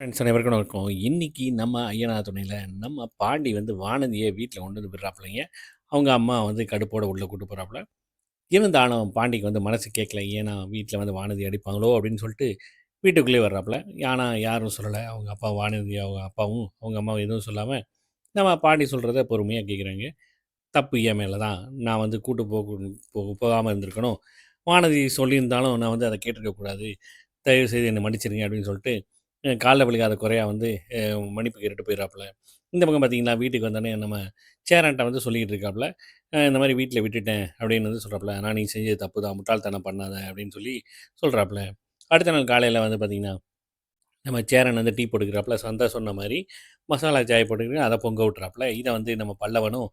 Friends அனைவருக்கும் வணக்கம். இன்னைக்கு நம்ம ஐயனார் துணையில நம்ம பாண்டி வந்து வானதிய வீட்ல கொண்டு வந்து விடுறாப்புலைங்க. அவங்க அம்மா வந்து கடுப்போட உள்ள கூட்டு போறாப்புல. இருந்தாலும் பாண்டிக்கு வந்து மனசு கேட்கல. ஏன்னா வீட்ல வந்து வானதி அடிப்பாங்களோ அப்படின்னு சொல்லிட்டு வீட்டுக்குள்ளேயே வர்றாப்புல. ஆனா யாரும் சொல்லல. அவங்க அப்பா வானதி அவங்க அப்பாவும், அவங்க அம்மாவும் எதுவும் சொல்லாம நம்ம பாண்டி சொல்றத பொறுமையா கேட்குறாங்க. தப்பு என் மேல தான். நான் வந்து கூட்டு போகாம இருந்திருக்கணும். வானதி சொல்லியிருந்தாலும் நான் வந்து அத கேட்டுருக்க கூடாது. தயவுசெய்து என்ன மன்னிச்சிடுங்க அப்படின்னு சொல்லிட்டு கால்ல விழுகாத குறையா வந்து மன்னிப்பு கேட்டுட்டு போயிடுறாப்புல. இந்த பக்கம் பார்த்தீங்கன்னா, வீட்டுக்கு வந்தோனே நம்ம சேரன்ட்ட வந்து சொல்லிக்கிட்டு இருக்காப்புல. இந்த மாரி வீட்ல விட்டுட்டேன் அப்படின்னு வந்து சொல்றாப்புல. ஆனா நீ செஞ்சது தப்பு தான். முட்டாள்தனம் பண்ணாத அப்படின்னு சொல்லி சொல்றாப்புல. அடுத்த நாள் காலையில வந்து பார்த்தீங்கன்னா, நம்ம சேரன் வந்து டீ போட்டுக்கிறாப்புல. சந்தா சொன்ன மாரி மசாலா சாய் போட்டுக்கிட்டு அத பொங்க விட்டுறாப்புல. இத வந்து நம்ம பல்லவனும்,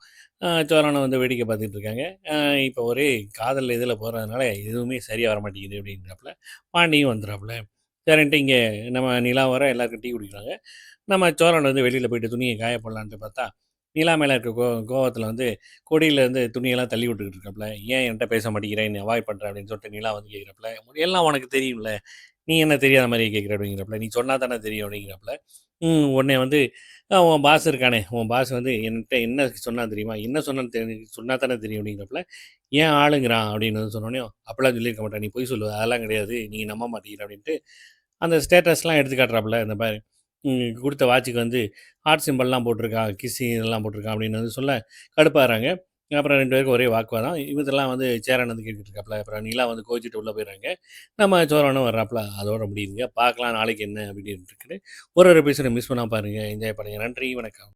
சோழனும் வந்து வேடிக்கை பார்த்துட்டு இருக்காங்க. அ இப்போ ஒரே காதல் இதில போறதுனால எதுவுமே சரியா வர மாட்டேங்குது அப்படின்றாப்புல. பாண்டியும் வந்துறாப்புல. சரின்ட்டு இங்க நம்ம நிலா வர எல்லாருக்கும் டீ குடிக்கிறாங்க. நம்ம சோழன் வந்து வெளியில போயிட்டு துணிய காய போடலான்ட்டு பார்த்தா, நிலா மேல இருக்க கோவத்தில வந்து கொடியிலேருந்து துணியெல்லாம் தள்ளி விட்டுக்கிட்டு இருக்காப்புல. "ஏன் என்ட்ட பேச மாட்டேங்கிற? என்னை அவாய்ட் பண்ற?" அப்படின்னு சொல்லிட்டு நிலா வந்து கேட்குறாப்புல. "எல்லாம் உனக்கு தெரியும்ல. நீ என்ன தெரியாத மாரியே கேட்குற?" அப்படிங்கிறாப்புல. "நீ சொன்னா தானே தெரியும்." அப்படிங்கிறாப்புல. உடனே வந்து உன் பாஸ் இருக்கானே, உன் பாஸ் வந்து என்ட்ட என்ன சொன்னான் தெரியுமா? என்ன சொன்னான்னு சொன்னா தானே தெரியும்." அப்படிங்கிறாப்புல. "ஏன் ஆளுங்கிறான்?" அப்படின்னு வந்து சொன்னோனேயும், "அப்படிலாம் சொல்லியிருக்க மாட்டான். நீ பொய் சொல்லுவ. அதெல்லாம் கிடையாது. நீங்க நம்ப மாட்டீங்கிற." அப்படின்ட்டு அந்த ஸ்டேட்டஸ்லாம் எடுத்து காட்டுறாப்புல. இந்த பாரு குடுத்த வாட்சுக்கு வந்து ஹார்ட் சிம்பல்லாம் போட்டிருக்கான், கிஸ்ஸி இதெல்லாம் போட்டிருக்கான் அப்படின்னு வந்து சொல்ல கடுப்பாகுறாங்க. அப்புறம் 2 பேருக்கும் ஒரே வாக்குவாதம். இதெல்லாம் வந்து சேரன் வந்து கேட்டுட்டு இருக்காப்புல. அப்புறம் நிலா வந்து கோவிச்சுட்டு உள்ள போயிடுறாங்க. நம்ம சோழனும் வர்றாப்புல. அதோட முடியுதுங்க. பார்க்கலாம் நாளைக்கு என்ன அப்படின்னு இருக்குது. ஒரு ஒரு எபிசோட மிஸ் பண்ணாம பாருங்க. என்ஜாய் பண்ணுங்க. நன்றி, வணக்கம்.